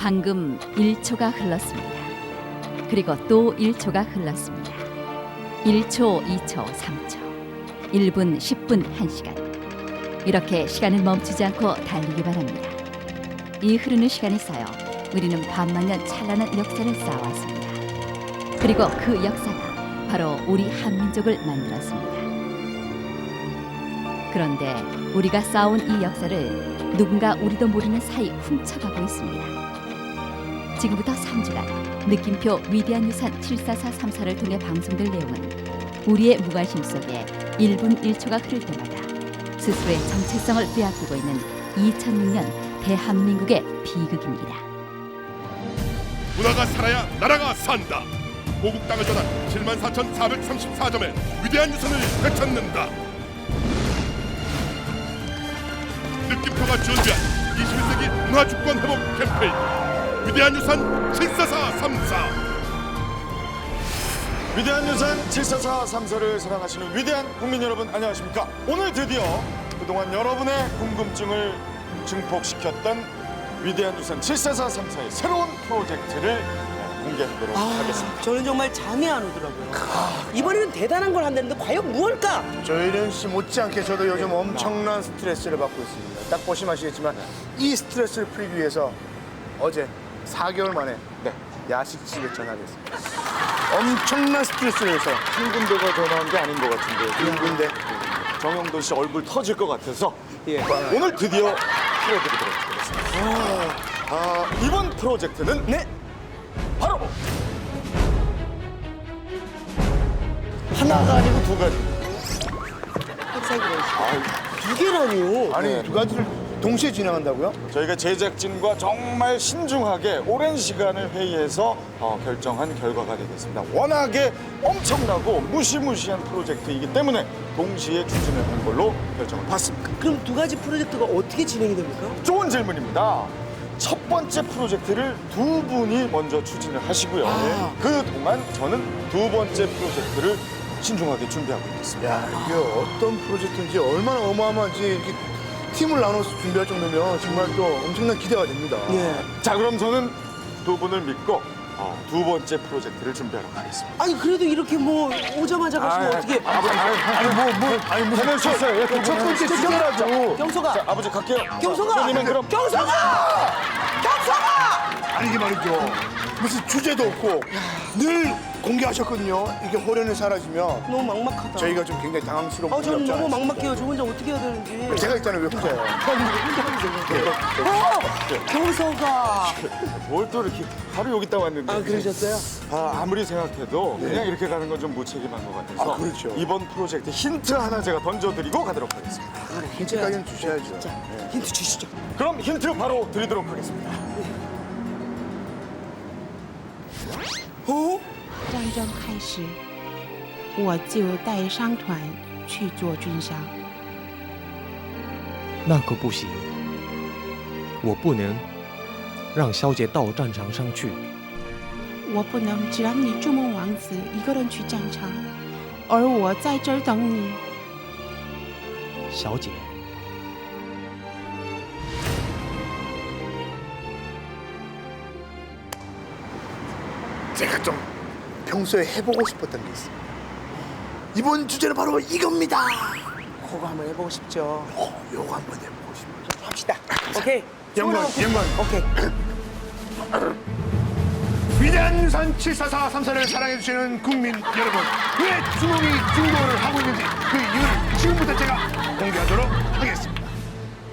방금 1초가 흘렀습니다. 그리고 또 1초가 흘렀습니다. 1초, 2초, 3초, 1분, 10분, 1시간. 이렇게 시간은 멈추지 않고 달리기 바랍니다. 이 흐르는 시간이 쌓여 우리는 반만년 찬란한 역사를 쌓아왔습니다. 그리고 그 역사가 바로 우리 한민족을 만들었습니다. 그런데 우리가 쌓아온 이 역사를 누군가 우리도 모르는 사이 훔쳐가고 있습니다. 지금부터 3주간 느낌표 위대한 유산 74434를 통해 방송될 내용은 우리의 무관심 속에 1분 1초가 흐를 때마다 스스로의 정체성을 빼앗기고 있는 2006년 대한민국의 비극입니다. 문화가 살아야 나라가 산다. 고국 땅을 떠난 74,434점의 위대한 유산을 되찾는다. 느낌표가 준비한 21세기 문화주권 회복 캠페인 위대한 유산 74434. 위대한 유산 74434를 사랑하시는 위대한 국민 여러분, 안녕하십니까? 오늘 드디어 그동안 여러분의 궁금증을 증폭시켰던 위대한 유산 74434의 새로운 프로젝트를 공개하도록 하겠습니다. 저는 정말 잠이 안 오더라고요. 이번에는 대단한 걸 한다는데 과연 무엇일까? 조혜련 씨 못지않게 저도 요즘 엄청난 스트레스를 받고 있습니다. 딱 보시면 아시겠지만 이 스트레스를 풀기 위해서 어제 4개월 만에 야식집에 전화했습니다. 엄청난 스트레스를 해서 한 군데가 전화한 게 아닌 것 같은데요. 한 군데. 정영돈 씨 얼굴 터질 것 같아서 오늘 드디어 풀어드리도록 하겠습니다. 이번 프로젝트는 바로 하나가 아니고 두 가지. 두 개라니요? 아니 두 가지를 동시에 진행한다고요? 저희가 제작진과 정말 신중하게 오랜 시간을 회의해서 결정한 결과가 되겠습니다. 워낙에 엄청나고 무시무시한 프로젝트이기 때문에 동시에 추진을 한 걸로 결정을 받습니다. 그럼 두 가지 프로젝트가 어떻게 진행이 됩니까? 좋은 질문입니다. 첫 번째 프로젝트를 두 분이 먼저 추진을 하시고요. 그동안 저는 두 번째 프로젝트를 신중하게 준비하고 있겠습니다. 야 이게 어떤 프로젝트인지 얼마나 어마어마한지 이렇게 팀을 나눠서 준비할 정도면 정말 또 엄청난 기대가 됩니다. 자, 그럼 저는 두 분을 믿고 두 번째 프로젝트를 준비하러 가겠습니다. 아니 그래도 이렇게 뭐 오자마자 가시면 어떻게? 아니 무슨 해내셨어요. 첫 번째 주제라도 경서가, 자, 아버지 갈게요. 경서가, 선생님은 그럼 경서가! 아니 이게 말이죠. 무슨 주제도 없고 늘 공개하셨거든요. 이게 호련이 사라지면 너무 막막하다. 저희가 좀 굉장히 당황스러운 부분이 저는 없지 너무 않아요. 막막해요. 저 혼자 어떻게 해야 되는지. 제가 있잖아요. 왜 혼자요? 경서가. 뭘 또 이렇게 바로 여기다 왔는데. 그러셨어요? 아무리 생각해도 그냥 이렇게 가는 건 좀 무책임한 것 같아서 그렇죠. 이번 프로젝트 힌트 하나 제가 던져드리고 가도록 하겠습니다. 힌트까지는 주셔야죠. 힌트 주시죠. 그럼 힌트 바로 드리도록 하겠습니다. 战争开始，我就带商团去做军伤。那可不行，我不能让小姐到战场上去。我不能只让你祝梦王子一个人去战场，而我在这儿等你。小姐， 제가 좀 평소에 해보고 싶었던 게 있습니다. 이번 주제는 바로 이겁니다. 그거 한번 해보고 싶죠. 요거 한번 해보고 싶어요. 합시다. 오케이. 영광. 오케이. 위대한 유산 74434를 사랑해주시는 국민 여러분, 왜 주몽이 중도를 하고 있는지 그 이유를 지금부터 제가 공개하도록 하겠습니다.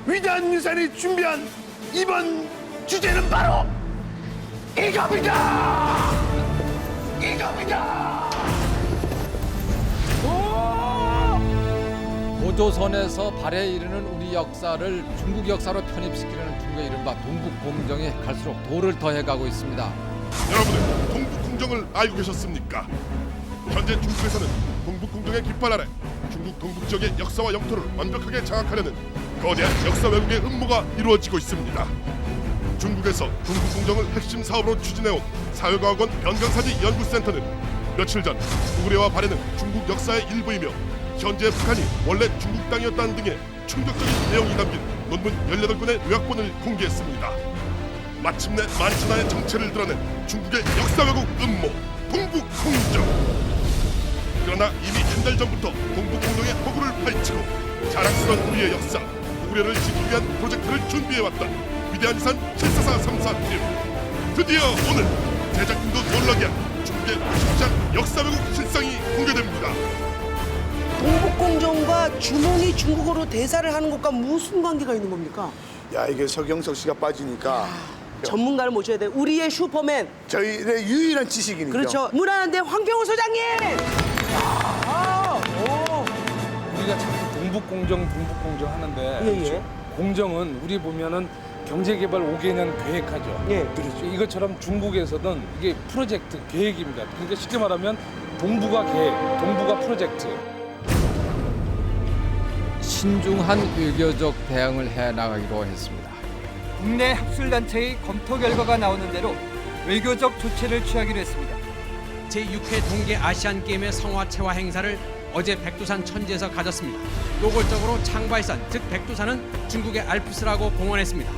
위대한 유산이 준비한 이번 주제는 바로 이겁니다. 고조선에서 발에 이르는 우리 역사를 중국 역사로 편입시키려는 중국의 이른바 동북공정이 갈수록 도를 더해가고 있습니다. 여러분은 동북공정을 알고 계셨습니까? 현재 중국에서는 동북공정의 깃발 아래 중국 동북 지역의 역사와 영토를 완벽하게 장악하려는 거대한 역사 왜곡의 음모가 이루어지고 있습니다. 중국에서 동북공정을 핵심 사업으로 추진해온 사회과학원 변경사지 연구센터는 며칠 전 우구레와 발해는 중국 역사의 일부이며 현재 북한이 원래 중국 땅이었다는 등의 충격적인 내용이 담긴 논문 18권의 요약본을 공개했습니다. 마침내 만천하의 정체를 드러낸 중국의 역사 왜곡 음모 동북공정. 그러나 이미 한 달 전부터 동북공정의 허구를 파헤치고 자랑스러운 우리의 역사 고구려를 지키기 위한 프로젝트를 준비해왔던 위대한 유산 74434팀. 드디어 오늘 제작진도 놀라게 한 중국의 무식장 역사 왜곡 실상이 공개됩니다. 동북공정과 주몽이 중국어로 대사를 하는 것과 무슨 관계가 있는 겁니까? 야, 이게 서경석 씨가 빠지니까 전문가를 모셔야 돼. 우리의 슈퍼맨. 저희의 유일한 지식인이죠. 그렇죠. 문화연대 황경호 소장님. 우리가 자꾸 동북공정 하는데 예. 공정은 우리 보면은 경제개발 5개년 계획하죠. 예. 그렇죠. 이것처럼 중국에서는 이게 프로젝트 계획입니다. 그러니까 쉽게 말하면 동북아 계획, 동북아 프로젝트. 신중한 외교적 대응을 해 나가기로 했습니다. 국내 학술단체의 검토 결과가 나오는 대로 외교적 조치를 취하기로 했습니다. 제6회 동계 아시안게임의 성화체화 행사를 어제 백두산 천지에서 가졌습니다. 노골적으로 창바이산, 즉 백두산은 중국의 알프스라고 공언했습니다.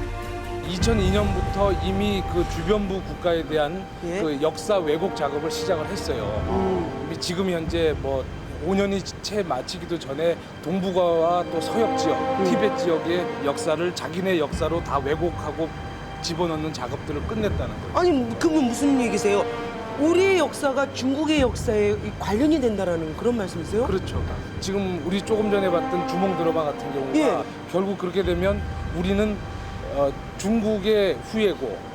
2002년부터 이미 그 주변부 국가에 대한 예? 그 역사 왜곡 작업을 시작을 했어요. 이미 지금 현재 뭐 5년이 채 마치기도 전에 동북아와 또 서역 지역, 티베트 지역의 역사를 자기네 역사로 다 왜곡하고 집어넣는 작업들을 끝냈다는 거예요. 아니 그건 무슨 얘기세요? 우리의 역사가 중국의 역사에 관련이 된다라는 그런 말씀이세요? 그렇죠. 지금 우리 조금 전에 봤던 주몽 드라마 같은 경우가 예. 결국 그렇게 되면 우리는 중국의 후예고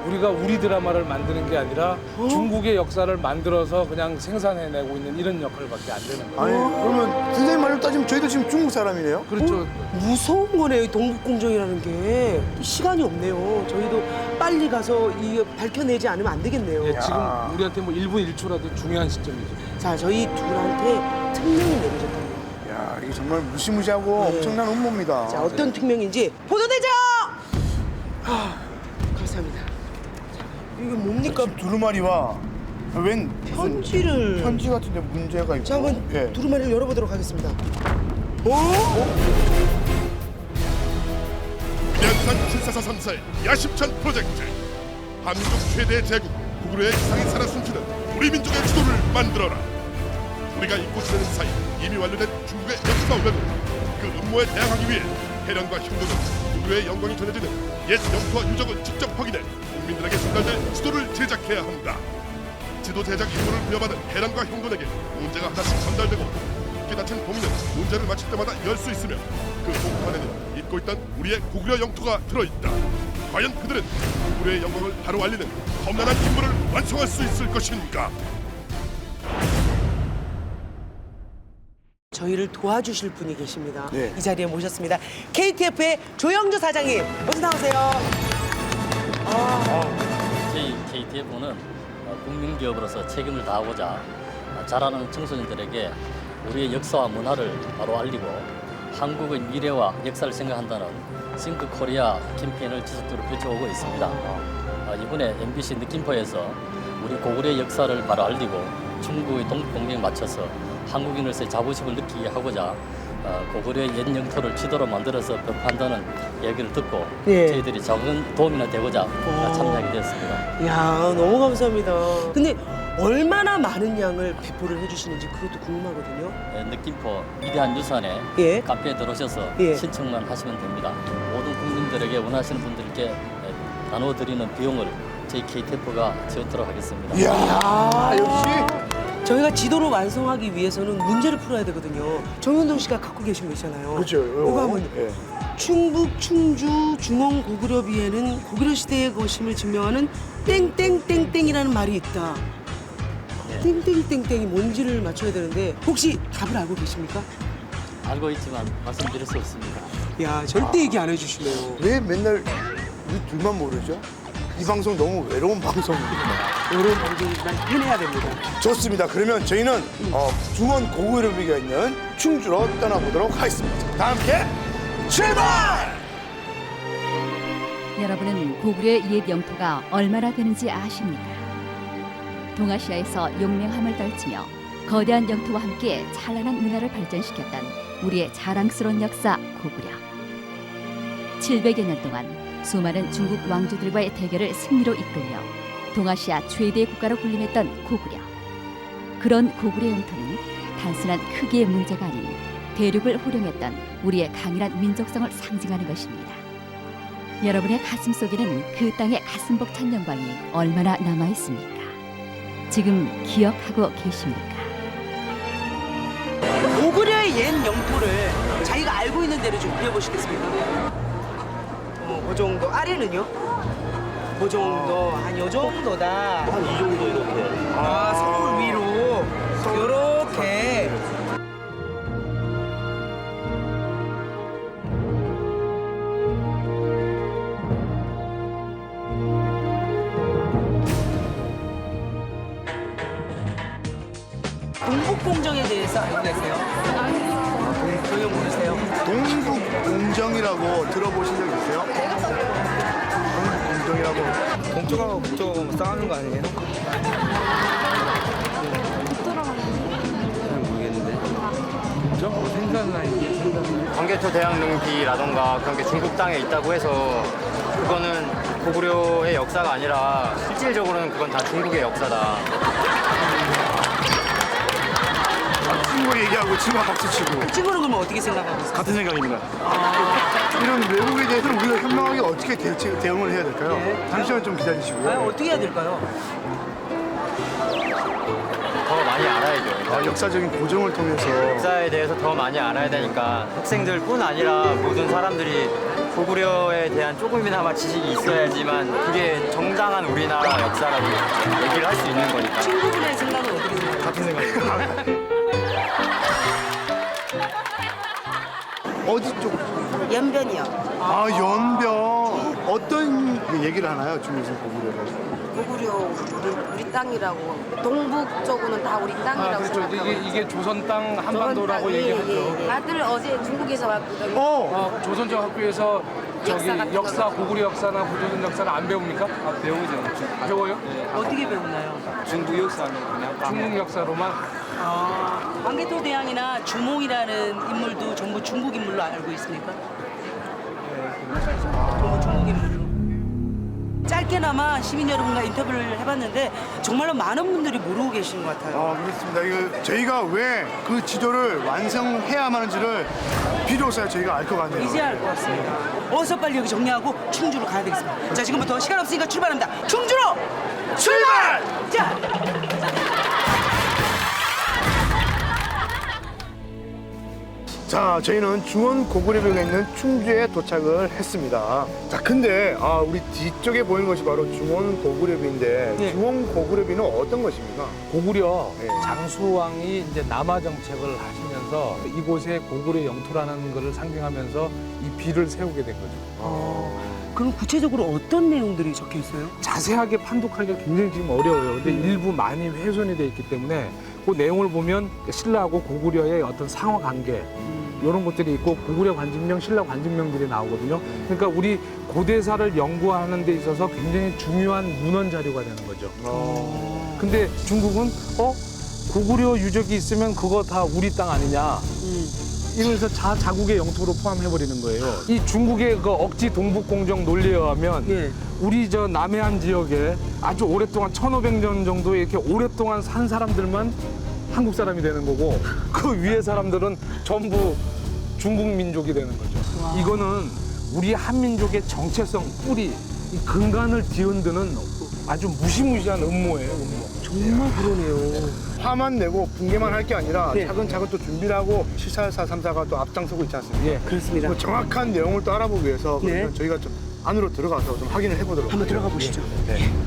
우리가 우리 드라마를 만드는 게 아니라 중국의 역사를 만들어서 그냥 생산해내고 있는 이런 역할밖에 안 되는 거예요. 아니, 그러면 선생님 말로 따지면 저희도 지금 중국 사람이네요. 그렇죠. 무서운 거네요, 이 동북공정이라는 게. 시간이 없네요. 저희도 빨리 가서 이 밝혀내지 않으면 안 되겠네요. 예, 지금 우리한테 뭐 1분 1초라도 중요한 시점이죠. 자, 저희 둘한테 특명이 내려졌답니다. 야, 이게 정말 무시무시하고 네. 엄청난 음모입니다. 자, 어떤 특명인지 보도되죠! 감사합니다. 이게 뭡니까? 두루마리와 웬 무슨 편지를. 편지 같은데 문제가 있고. 자, 한번 예. 두루마리를 열어보도록 하겠습니다. 위대한 유산 74434의 야심찬 프로젝트. 한민족 최대 제국 고구려의 이상이 살아 숨쉬는 우리 민족의 지도를 만들어라. 우리가 잊고 지내는 사이 이미 완료된 중국의 역사 왜곡. 그 음모에 대항하기 위해 해련과 형도는 고구려의 영광이 전해지는 옛 영토와 유적을 직접 확인해 국민들에게 전달될 지도를 제작해야 한다. 지도 제작 임무를 부여받은 해련과 형돈에게 문제가 하나씩 전달되고 굳게 닫힌 범인은 문제를 맞힐 때마다 열 수 있으며 그 복판에는 잊고 있던 우리의 고구려 영토가 들어있다. 과연 그들은 고구려의 영광을 바로 알리는 험난한 임무를 완성할 수 있을 것인가? 저희를 도와주실 분이 계십니다. 네. 이 자리에 모셨습니다. KTF의 조영주 사장님, 어서 나오세요. 저희 KTF는 국민기업으로서 책임을 다하고자 자라는 청소년들에게 우리의 역사와 문화를 바로 알리고 한국의 미래와 역사를 생각한다는 싱크 코리아 캠페인을 지속적으로 펼쳐오고 있습니다. 이번에 MBC 느낌표에서 우리 고구려의 역사를 바로 알리고 중국의 동북공정에 맞춰서 한국인으로서의 자부심을 느끼게 하고자 고구려의 옛 영토를 지도로 만들어서 배포한다는 얘기를 듣고 예. 저희들이 작은 도움이나 되고자 참여하게 되었습니다. 이야, 너무 감사합니다. 근데 얼마나 많은 양을 배포를 해주시는지 그것도 궁금하거든요. 느낌표 위대한 유산에 예. 카페에 들어오셔서 예. 신청만 하시면 됩니다. 모든 국민들에게 원하시는 분들께 나눠드리는 비용을 저희 KTF가 지원토록 하겠습니다. 이야, 역시. 저희가 지도를 완성하기 위해서는 문제를 풀어야 되거든요. 정현동 씨가 갖고 계신 거 있잖아요. 그렇죠. 이거 한번. 예. 충북, 충주, 중흥 고구려비에는 고구려 시대의 것임을 증명하는 땡땡땡땡이라는 말이 있다. 땡땡땡땡이 뭔지를 맞춰야 되는데 혹시 답을 알고 계십니까? 알고 있지만 말씀드릴 수 없습니다. 야, 절대 얘기 안 해주시네요. 왜 맨날 우리 둘만 모르죠? 이 방송 너무 외로운 방송입니다. 이런 방송이지만 해내야 됩니다. 좋습니다. 그러면 저희는 중원 고구려비가 있는 충주로 떠나보도록 하겠습니다. 다 함께 출발! 여러분은 고구려의 옛 영토가 얼마나 되는지 아십니까? 동아시아에서 용맹함을 떨치며 거대한 영토와 함께 찬란한 문화를 발전시켰던 우리의 자랑스러운 역사 고구려. 700여 년 동안 수많은 중국 왕조들과의 대결을 승리로 이끌려 동아시아 최대 국가로 군림했던 고구려. 그런 고구려 영토는 단순한 크기의 문제가 아닌 대륙을 호령했던 우리의 강인한 민족성을 상징하는 것입니다. 여러분의 가슴 속에는 그 땅의 가슴 벅찬 영광이 얼마나 남아 있습니까? 지금 기억하고 계십니까? 고구려의 옛 영토를 자기가 알고 있는 대로 좀 그려보시겠습니까? 그 정도. 아래는요? 그 정도. 한 요 정도다. 한 이 정도 이렇게. 아, 서울 위로. 요렇게. 동북공정에 대해서 알고 계세요? 아니요. 전혀 모르세요? 동북공정이라고 들어보신 적 있어요? 동북공정이라고. 동쪽하고 북쪽하고 싸우는 거 아니에요? 잘 모르겠는데. 광개토 대항능비라던가 그런 게 중국 땅에 있다고 해서 그거는 고구려의 역사가 아니라 실질적으로는 그건 다 중국의 역사다. 친구 얘기하고 친구가 박수치고. 친구는 그러면 어떻게 생각하고 있어요? 같은 생각입니다. 이런 외국에 대해서는 우리가 현명하게 어떻게 대응을 해야 될까요? 잠시만 좀 기다리시고요. 어떻게 해야 될까요? 더 많이 알아야죠. 역사적인 고정을 통해서 역사에 대해서 더 많이 알아야 되니까 학생들뿐 아니라 모든 사람들이 고구려에 대한 조금이나마 지식이 있어야지만 그게 정당한 우리나라 역사라고 얘기를 할 수 있는 거니까. 친구분의 생각은 어떻게 생각해요? 같은 생각입니다. 어디 쪽? 연변이요. 아, 연변. 어떤 얘기를 하나요, 중국에서 고구려를? 고구려 우리 땅이라고. 동북 쪽은 다 우리 땅이라고 그렇죠. 생각하고 이게 조선 땅 한반도라고 얘기하죠. 다들 어제 중국에서 왔거든요. 조선족 학교에서 저기 역사 같은 역사, 거. 고구려 역사나 구조선 역사는 안 배웁니까? 배우죠. 배워요? 어떻게 배우나요? 중국 역사는 그냥 중국 역사로만. 광개토 대왕이나 주몽이라는 인물도 전부 중국 인물로 알고 있습니까? 전부 중국 인물로. 짧게나마 시민 여러분과 인터뷰를 해봤는데 정말로 많은 분들이 모르고 계신 것 같아요. 그렇습니다. 이거 저희가 왜 그 지도를 완성해야만 하는지를 비로소야 저희가 알 것 같네요. 이제 알 것 같습니다. 어서 빨리 여기 정리하고 충주로 가야 되겠습니다. 자, 지금부터 시간 없으니까 출발합니다. 충주로 출발! 자! 자, 저희는 중원 고구려벽에 있는 충주에 도착을 했습니다. 자, 근데 우리 뒤쪽에 보이는 것이 바로 중원 고구려비인데 중원 고구려비는 어떤 것입니까? 고구려 장수왕이 이제 남하 정책을 하시면서 이곳에 고구려 영토라는 것을 상징하면서 이 비를 세우게 된 거죠. 그럼 구체적으로 어떤 내용들이 적혀 있어요? 자세하게 판독하기가 굉장히 지금 어려워요. 근데 일부 많이 훼손이 돼 있기 때문에 그 내용을 보면 신라하고 고구려의 어떤 상호 관계 이런 것들이 있고 고구려 관직명, 신라 관직명들이 나오거든요. 그러니까 우리 고대사를 연구하는 데 있어서 굉장히 중요한 문헌 자료가 되는 거죠. 근데 중국은 고구려 유적이 있으면 그거 다 우리 땅 아니냐. 이러면서 자국의 영토로 포함해버리는 거예요. 이 중국의 그 억지 동북공정 논리에 의하면 우리 저 남해안 지역에 아주 오랫동안 1500년 정도 이렇게 오랫동안 산 사람들만 한국 사람이 되는 거고 그 위에 사람들은 전부 중국 민족이 되는 거죠. 이거는 우리 한민족의 정체성, 뿌리, 이 근간을 뒤흔드는 아주 무시무시한 음모예요, 음모. 정말 그러네요. 화만 내고 붕괴만 할 게 아니라 차근차근 또 준비를 하고 74434가 또 앞장서고 있지 않습니까? 그렇습니다. 정확한 내용을 또 알아보기 위해서 그러면 저희가 좀 안으로 들어가서 좀 확인을 해보도록 한번 들어가 하겠습니다. 보시죠.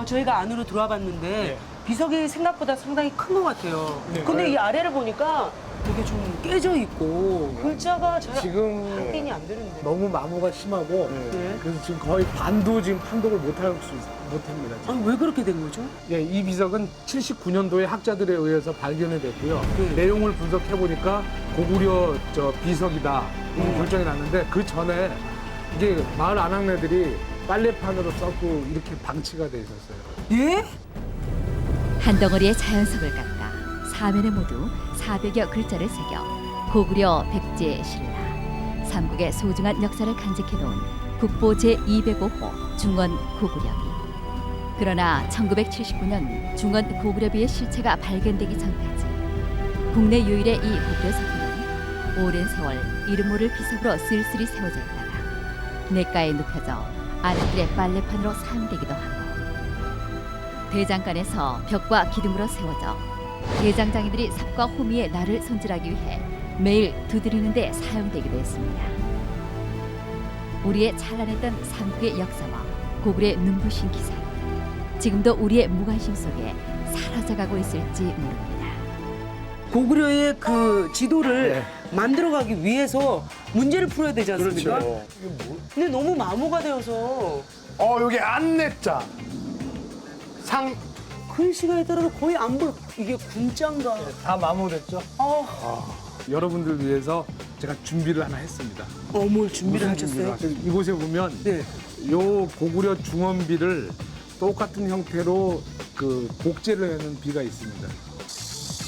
저희가 안으로 들어와 봤는데 비석이 생각보다 상당히 큰 것 같아요. 근데 이 아래를 보니까 되게 좀 깨져 있고 글자가 지금 확인이 안 되는데. 너무 마모가 심하고 그래서 지금 거의 반도 지금 판독을 못합니다. 아니, 왜 그렇게 된 거죠? 이 비석은 79년도에 학자들에 의해서 발견이 됐고요. 내용을 분석해 보니까 고구려 비석이다 이렇게 결정이 났는데 그 전에 이게 마을 안악내들이 빨래판으로 썼고 이렇게 방치가 돼 있었어요. 한 덩어리의 자연석을 깎아 사면에 모두 400여 글자를 새겨 고구려 백제 신라 삼국의 소중한 역사를 간직해놓은 국보 제205호 중원 고구려비. 그러나 1979년 중원 고구려비의 실체가 발견되기 전까지 국내 유일의 이 고구려 석궁은 오랜 세월 이름 모를 비석으로 쓸쓸히 세워져 있다가 냇가에 눕혀져 아랫길의 빨래판으로 사용되기도 하고 대장간에서 벽과 기둥으로 세워져 대장장이들이 삽과 호미의 날을 손질하기 위해 매일 두드리는 데 사용되기도 했습니다. 우리의 찬란했던 삼국의 역사와 고구려의 눈부신 기사, 지금도 우리의 무관심 속에 사라져가고 있을지 모릅니다. 고구려의 그 지도를 만들어가기 위해서 문제를 풀어야 되지 않습니까? 그렇죠. 근데 너무 마모가 되어서 여기 안내자 상 글씨가 있더라도 거의 안 보여. 이게 군자인가? 다 마모됐죠? 여러분들 위해서 제가 준비를 하나 했습니다. 뭘 준비를 무슨 하셨어요? 준비를 이곳에 보면 요 고구려 중원비를 똑같은 형태로 그 복제를 해놓은 비가 있습니다.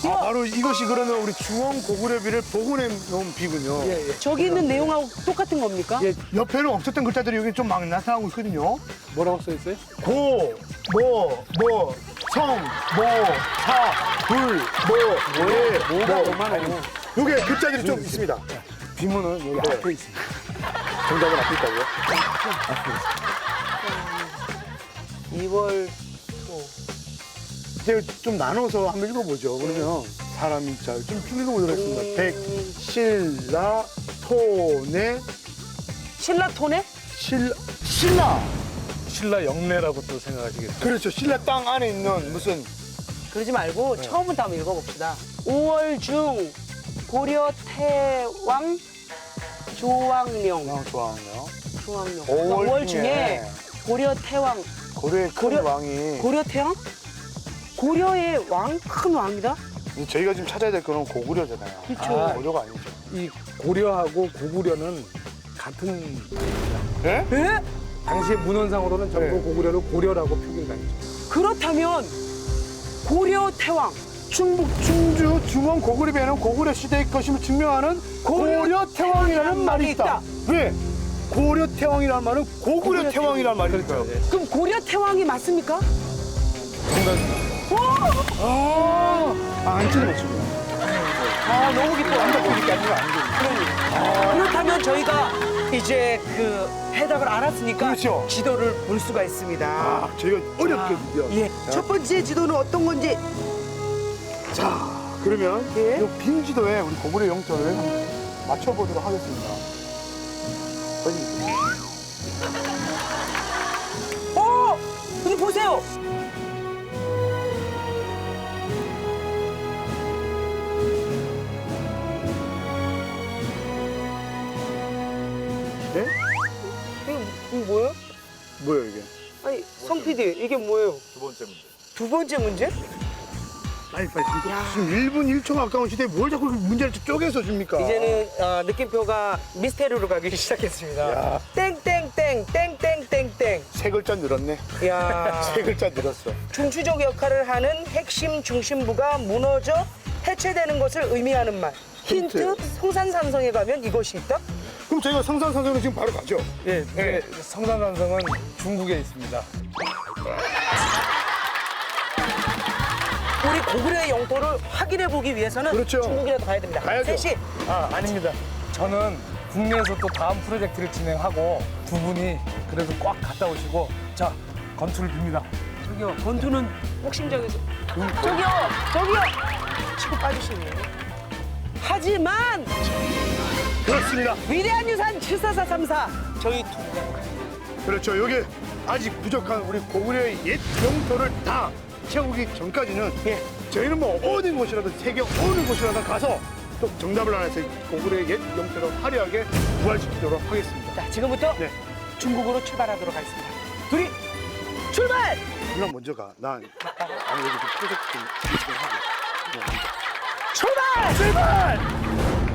바로 이것이 그러면 우리 중원 고구려비를 복원해 놓은 비군요. 저기 있는 내용하고 똑같은 겁니까? 옆에는 없었던 글자들이 여기 좀 막 나타나고 있거든요. 뭐라고 써 있어요? 고, 성, 사, 불, 요게 글자들이 좀 있습니다. 비문은 여기 앞에 있습니다. 정답은 앞에 있다고요? 2월 이제 좀 나눠서 한번 읽어보죠. 그러면 사람이 좀 읽어보도록 하겠습니다. 백, 신라, 토네. 신라 토네? 신라. 신라 영내라고 또 생각하시겠죠? 그렇죠. 신라 땅 안에 있는 무슨. 그러지 말고 처음부터 한번 읽어봅시다. 5월 중 고려 태왕 조왕룡. 조왕룡. 5월 중에 고려 태왕. 고려의 큰 왕이. 고려 태왕? 고려의 왕? 큰 왕이다? 저희가 지금 찾아야 될 거는 고구려잖아요. 그렇죠. 고려가 아니죠. 이 고려하고 고구려는 같은 네? 당시의 문헌상으로는 전부 고구려를 고려라고 표기를 다니죠. 그렇다면 고려 태왕. 충북 충주 중원 고구려비에는 고구려 시대의 것임을 증명하는 고려 태왕이라는 말이 있다. 왜? 고려 태왕이라는 말은 고구려 태왕이라는 말이니까요. 그럼 고려 태왕이 맞습니까? 정답입니다. 안 틀렸습니다. 너무 기뻐. 안 바뀌니까 아니고 안 그렇다면 저희가 이제 그 해답을 알았으니까 그렇죠. 지도를 볼 수가 있습니다. 저희가 어렵게 드디어. 첫 번째 지도는 어떤 건지. 자, 그러면 이 빈 지도에 우리 고구려 영토를 한번 맞춰보도록 하겠습니다. 여기 보세요. 네? 이거 뭐예요? 뭐예요 이게? 아니 성 PD 이게 뭐예요? 두 번째 문제. 두 번째 문제? 빨리 지금 1분 1초 가까운 시대에 뭘 자꾸 문제를 쪼개서 줍니까? 이제는 느낌표가 미스테리오로 가기 시작했습니다. 땡땡땡 땡땡땡땡. 세 글자 늘었네. 야. 세 글자 늘었어. 중추적 역할을 하는 핵심 중심부가 무너져 해체되는 것을 의미하는 말. 힌트? 성산산성에 가면 이것이 있다? 그럼 저희가 성산산성으로 지금 바로 가죠. 예, 성산산성은 중국에 있습니다. 우리 고구려의 영토를 확인해 보기 위해서는 그렇죠. 중국이라도 가야 됩니다. 가야죠. 셋이. 아닙니다. 저는 국내에서 또 다음 프로젝트를 진행하고 두 분이 그래도 꽉 갔다 오시고 자, 건투를 빕니다. 저기요, 건투는 복싱장에서. 저기요! 치고 빠지시네요. 하지만 그렇습니다. 위대한 유산 74434 저희 그렇죠. 여기 아직 부족한 우리 고구려의 옛 영토를 다 채우기 전까지는 저희는 뭐 어느 곳이라든 세계 어느 곳이라든 가서 또 정답을 하나 해서 고구려의 옛 영토를 화려하게 부활시키도록 하겠습니다. 자, 지금부터 중국으로 출발하도록 하겠습니다. 둘이 출발! 누나 먼저 가. 난 아니 여기 좀 프로젝트 좀 하고. 출발!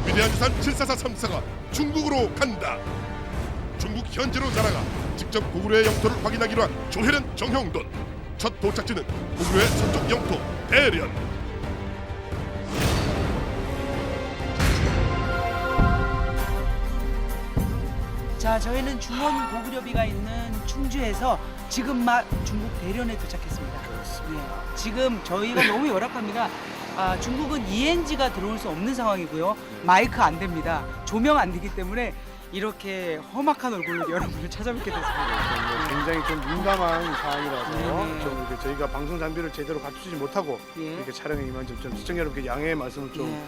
위대한 유산 74434가 중국으로 간다. 중국 현지로 날아가 직접 고구려의 영토를 확인하기로 한 조혜련 정형돈. 첫 도착지는 고구려의 서쪽 영토 대련. 자, 저희는 중원 고구려비가 있는 충주에서 지금 막 중국 대련에 도착했습니다. 그렇습니다. 네, 지금 저희가 너무 열악합니다. 중국은 ENG가 들어올 수 없는 상황이고요. 마이크 안 됩니다. 조명 안 되기 때문에 이렇게 험악한 얼굴로 여러분을 찾아뵙게 됐습니다. 굉장히 좀 민감한 사안이라서 네네. 좀 이렇게 저희가 방송 장비를 제대로 갖추지 못하고 이렇게 촬영에 임한 좀 시청자 여러분께 양해의 말씀을 좀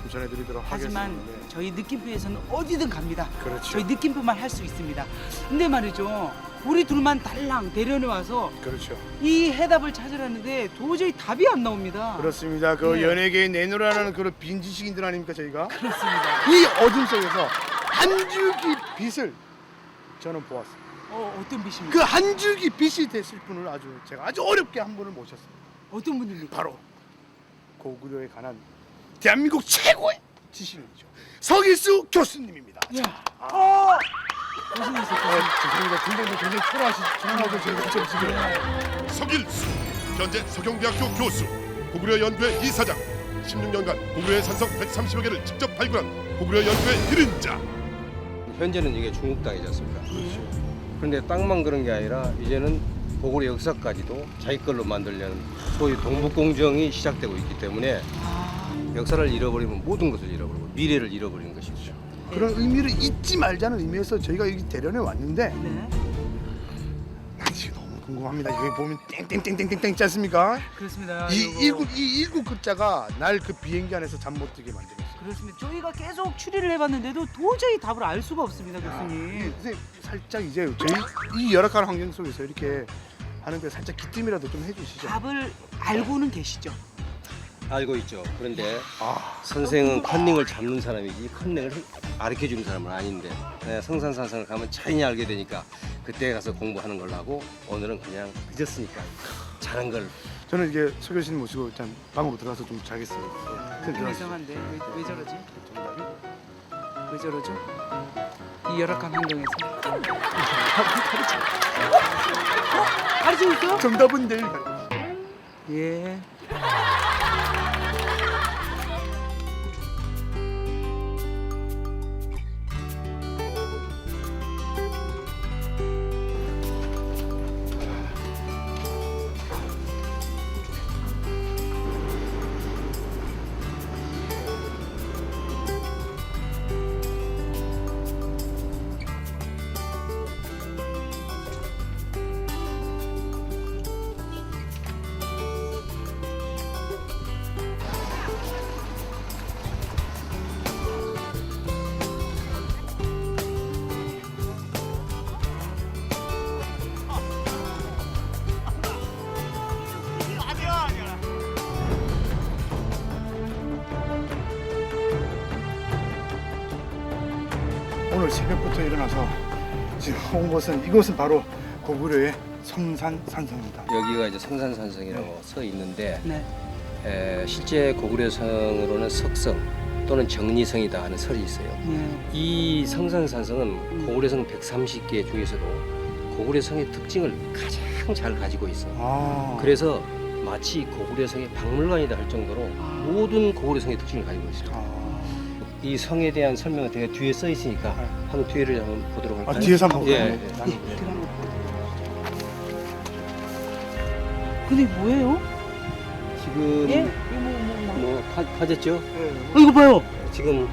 전해드리도록 하지만 하겠습니다. 네. 저희 느낌표에서는 어디든 갑니다. 그렇죠. 저희 느낌표만 할 수 있습니다. 근데 말이죠. 우리 둘만 달랑 대련에 와서 그렇죠. 이 해답을 찾으려는데 도저히 답이 안 나옵니다. 그렇습니다. 그 네. 연예계의 내노라는 그런 빈지식인들 아닙니까 저희가? 그렇습니다. 이 어둠 속에서 한 줄기 빛을 저는 보았습니다. 어떤 빛입니까? 그 한 줄기 빛이 됐을 분을 제가 아주 어렵게 한 분을 모셨습니다. 어떤 분입니까? 바로 고구려에 관한 대한민국 최고의 지식인이죠. 서기수 교수님입니다. 죄송합니다. 굉장히 초라하고 저희가 좀 지금 서길수 현재 서경대학교 교수, 고구려 연구회 이사장, 16년간 고구려의 산성 130여 개를 직접 발굴한 고구려 연구회 이른자. 현재는 이게 중국 땅이지 않습니까? 그런데 땅만 그런 게 아니라 이제는 고구려 역사까지도 자기 걸로 만들려는 소위 동북공정이 시작되고 있기 때문에 역사를 잃어버리면 모든 것을 잃어버리고 미래를 잃어버리는 것이죠. 그런 의미를 잊지 말자는 의미에서 저희가 여기 대련에 왔는데 난 지금 너무 궁금합니다. 여기 보면 땡땡땡땡땡 있지 않습니까? 그렇습니다. 이 일곱 글자가 날 그 비행기 안에서 잠 못 들게 만들었어요. 그렇습니다. 저희가 계속 추리를 해봤는데도 도저히 답을 알 수가 없습니다, 교수님. 선생님 살짝 이제 저희 이 열악한 환경 속에서 이렇게 하는데 살짝 기뜸이라도 좀 해주시죠. 답을 알고는 계시죠? 알고 있죠. 그런데 선생은 컨닝을 잡는 사람이지 컨닝을 가르쳐주는 사람은 아닌데 성산산성을 가면 차이니 알게 되니까 그때 가서 공부하는 걸로 하고 오늘은 그냥 늦었으니까 잘한 걸. 저는 이제 서 교수님 모시고 일단 방으로 들어가서 좀 자겠습니다. 좀 이상한데 왜 저러지? 왜 저러죠? 이 열악한 환경에서 가르치고 있어요? 정답은 내일 예. 오늘 새벽부터 일어나서 지금 온 곳은 이곳은 바로 고구려의 성산산성입니다. 여기가 이제 성산산성이라고 써 있는데 네. 실제 고구려성으로는 석성 또는 정리성이다 하는 설이 있어요. 이 성산산성은 고구려성 130개 중에서도 고구려성의 특징을 가장 잘 가지고 있어. 그래서 마치 고구려성의 박물관이다 할 정도로 모든 고구려성의 특징을 가지고 있어요. 이 성에 대한 설명은 되게 뒤에 써 있으니까 한번 뒤를 한번 보도록 할까요? 뒤에서 한번 볼까요? 예. 근데 뭐예요? 지금 예? 뭐 파졌죠? 이거 봐요. 지금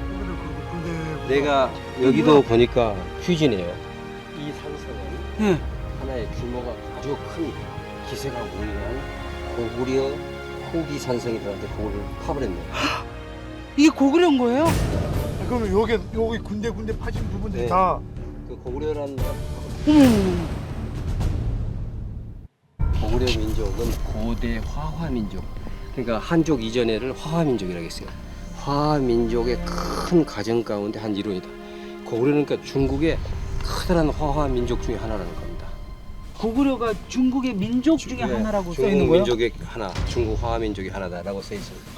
내가 여기도 보니까 휴진이에요. 이 산성은 하나의 규모가 아주 큰 기세가 우위한 고구려 후기 산성이들한테 그거를 파을 했네요. 이게 고구려인 거예요? 그러면 여기 군데 파진 부분들이 네. 다 그 고구려란 어머. 고구려 민족은 고대 화화 민족. 그러니까 한족 이전에를 화화 민족이라고 했어요. 화화 민족의 큰 가정 가운데 한 일원이다. 고구려는 그러니까 중국의 커다란 화화 민족 중에 하나라는 겁니다. 고구려가 중국의 민족 중에 하나라고 써 있는 중국 거예요? 민족의 하나, 중국 화화 민족의 하나다라고 써 있습니다.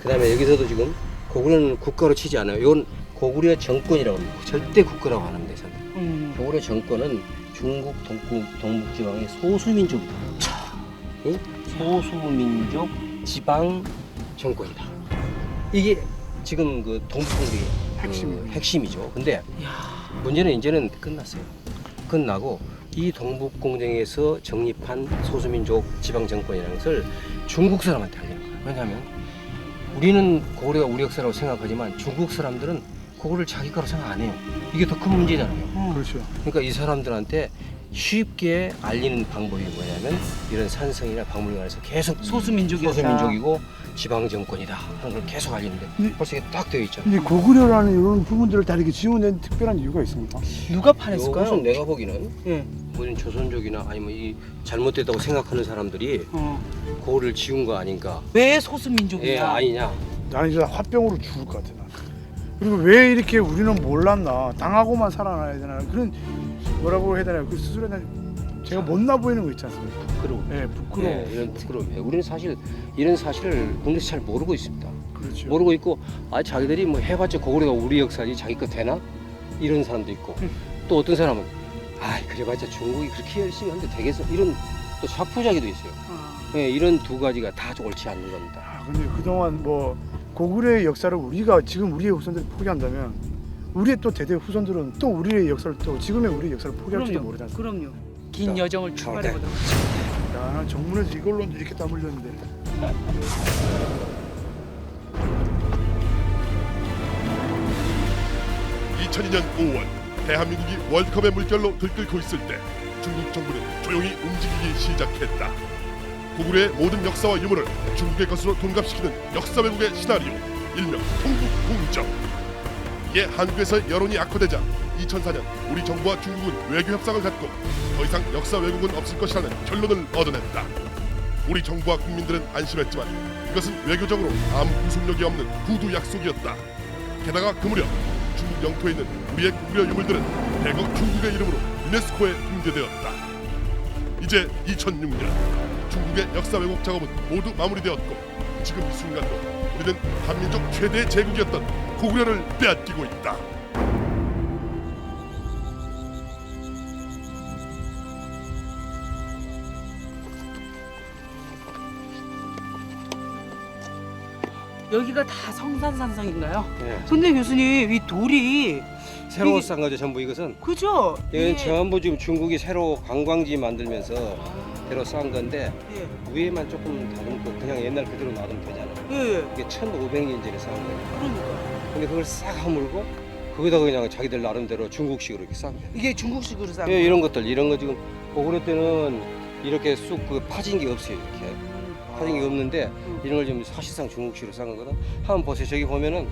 그다음에 여기서도 지금 고구려는 국가로 치지 않아요. 이건 고구려 정권이라고 합니다. 절대 국가라고 안 합니다. 고구려 정권은 중국 동북지방의 소수민족이다. 응? 소수민족 지방 정권이다. 이게 지금 그 동북공정의 핵심이죠. 근데 문제는 이제는 끝났어요. 끝나고 이 동북공정에서 정립한 소수민족 지방정권이라는 것을 중국 사람한테 알리는 거예요. 왜냐하면 우리는 고구려가 우리 역사라고 생각하지만 중국 사람들은 고구려를 자기 거라고 생각 안 해요. 이게 더 큰 문제잖아요. 그렇죠. 그러니까 이 사람들한테 쉽게 알리는 방법이 뭐냐면 이런 산성이나 박물관에서 계속 소수민족이고 지방정권이다 하는 걸 계속 알리는데 벌써 이게 딱 되어 있잖아요. 근데 고구려라는 이런 부분들을 다 이렇게 지원된 특별한 이유가 있습니까? 누가 파냈을까요? 우선 내가 보기는 예. 모든 조선족이나 아니면 이 잘못됐다고 생각하는 사람들이 고구려를 지운 거 아닌가. 왜 소수민족이냐? 예, 아니냐. 나는 진짜 화병으로 죽을 것 같아. 나는. 그리고 왜 이렇게 우리는 몰랐나? 당하고만 살아나야 되나? 그런 뭐라고 해야 되나요? 그 스스로에 대한 제가 못나 보이는 거 있지 않습니까? 부끄러움. 네, 부끄러움. 예, 이런 부끄러움이에요. 우리는 사실 이런 사실을 국내에서 잘 모르고 있습니다. 그렇죠. 모르고 있고 자기들이 뭐 해봤자 고구려가 우리 역사지 자기 거 되나? 이런 사람도 있고 또 어떤 사람은 그래봤자 중국이 그렇게 열심히 하는데 되겠어? 이런 또 사푸자기도 있어요. 예, 이런 두 가지가 다 옳지 않는 겁니다. 근데 그동안 뭐 고구려의 역사를 우리가 지금 우리의 후손들이 포기한다면 우리의 또 대대 후손들은 또 우리의 역사를 또 지금의 우리의 역사를 포기할지도 모르지 않습니까? 그럼요. 긴 여정을 출발해 보도록 하겠습니다. 야, 난 정문에서 이걸로 이렇게 땀 흘렸는데. (2002년 5월) 대한민국이 월드컵의 물결로 들끓고 있을 때 중국 정부는 조용히 움직이기 시작했다. 고구려의 모든 역사와 유물을 중국의 것으로 둔갑시키는 역사 왜곡의 시나리오, 일명 동북공정. 이에 한국에서 여론이 악화되자 2004년 우리 정부와 중국은 외교 협상을 갖고 더 이상 역사 왜곡은 없을 것이라는 결론을 얻어냈다. 우리 정부와 국민들은 안심했지만 이것은 외교적으로 아무 구속력이 없는 구두 약속이었다. 게다가 그 무렵 중국 영토에 있는 우리의 고구려 유물들은 대거 중국의 이름으로 유네스코에 등재되었다. 이제 2006년 중국의 역사 왜곡 작업은 모두 마무리되었고 지금 이 순간도 우리는 한민족 최대 제국이었던 고구려를 빼앗기고 있다. 여기가 다 성산산성인가요? 네. 손대 교수님, 이 돌이 새로 싼 거죠 전부 이것은. 그죠? 이건 전부 지금 중국이 새로 관광지 만들면서 새로 싼 건데 위에만 조금 다듬고 그냥 옛날 그대로 놔두면 되잖아요. 이게 1500년 전에 싼 거예요. 그러니까. 근데 그걸 싹 허물고 거기다가 그냥 자기들 나름대로 중국식으로 이렇게 싼 거예요. 이게 중국식으로 싼 예, 거예요? 이런 것들 이런 거 지금 고구려 때는 이렇게 쑥 그 파진 게 없어요. 이렇게 파진 게 없는데 이런 걸 지금 사실상 중국식으로 싼 거거든. 한번 보세요. 저기 보면은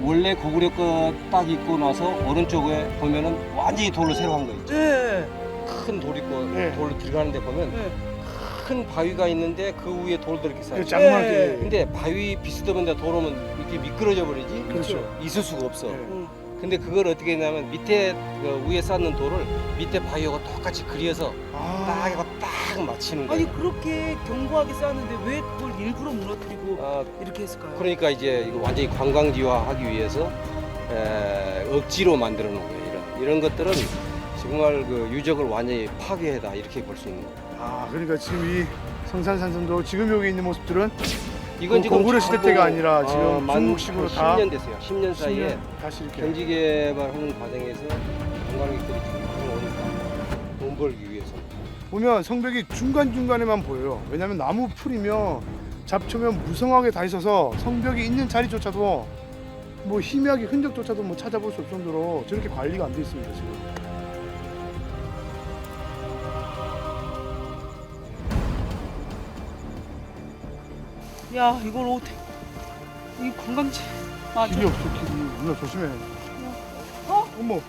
원래 고구려 거 딱 입고 나서 오른쪽에 보면은 완전히 돌로 새로 한 거 있죠. 큰 돌 있고 돌로 들어가는데 보면 큰 바위가 있는데 그 위에 돌도 이렇게 쌓여. 장막이. 근데 바위 비스듬한데 돌 오면 이렇게 미끄러져 버리지. 그렇죠. 있을 수가 없어. 근데 그걸 어떻게 했냐면 밑에 그 위에 쌓는 돌을 밑에 바위하고 똑같이 그려서 딱 이거 딱 맞추는 거예요. 아니 그렇게 견고하게 쌓았는데 왜 그걸 일부러 무너뜨리고 이렇게 했을까요? 그러니까 이제 이거 완전히 관광지화하기 위해서 억지로 만들어 놓은 거예요. 이런 것들은 정말 그 유적을 완전히 파괴했다 이렇게 볼 수 있는 거예요. 그러니까 지금 이 성산산성도 지금 여기 있는 모습들은 이건 지금 고구려 시대 전부, 때가 아니라 지금 만 중국식으로 다 10년 됐어요. 10년 사이에 10년 다시 이렇게 경지 개발하는 과정에서 관광객들이 쭉 오니까 돈 벌기 위해서. 보면 성벽이 중간중간에만 보여요. 왜냐하면 나무 풀이며 잡초면 무성하게 다 있어서 성벽이 있는 자리조차도 뭐 희미하게 흔적조차도 뭐 찾아볼 수 없을 정도로 저렇게 관리가 안 돼 있습니다 지금. 야 이걸 어떻게 이 관광지 맞아? 길이 없어 길이. 누나 조심해. 어? 어머.